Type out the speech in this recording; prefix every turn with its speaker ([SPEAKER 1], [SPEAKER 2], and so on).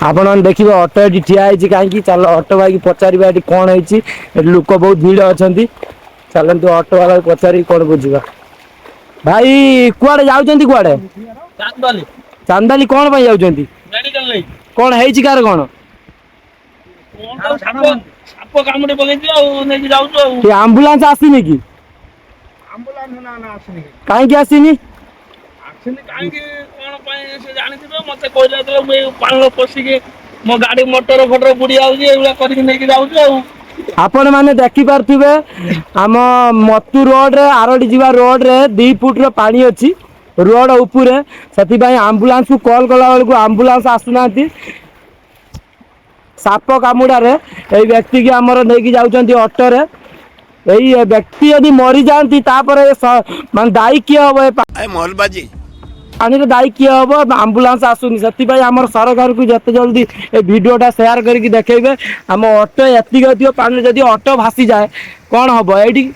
[SPEAKER 1] आपण देखिए ऑटो ये ठिया कहीं चल ऑटो भाई की पचार ये कौन है लोक बहुत भीड़ अच्छा चलतु ऑटो वाला पचार कौन बुझा भाई कुआडे जाऊँ कुआडे चांदाली कौन पर जाऊँ कौन है कार कौन आंबुलांस आसनी कि कहीं आसनी
[SPEAKER 2] मो गाड़ी मोटर फोटर बुड़ी जाऊँ
[SPEAKER 1] आपण मैंने देखी पारे आम मत्तु रोड रे आरडी जीवा रोड रे 2 फुट रो पानी अच्छी रोड उपरे से आंबुलांस को कॉल कला बेलू आंबुलांस आसुना साप कामुड़े ये व्यक्ति की आमर नहीं जाऊँच ऑटो रे यही व्यक्ति यदि मरी जाती मान दायी किए हम
[SPEAKER 2] मोहलबाजी
[SPEAKER 1] पानी दायी किए हम आंबुलांस आसुनी से आम सरकार को जिते जल्दी ये भिडटा सेयार करके देखेबे आम ऑटो एतिक पानी जदि ऑटो भासी जाए कौन हम ये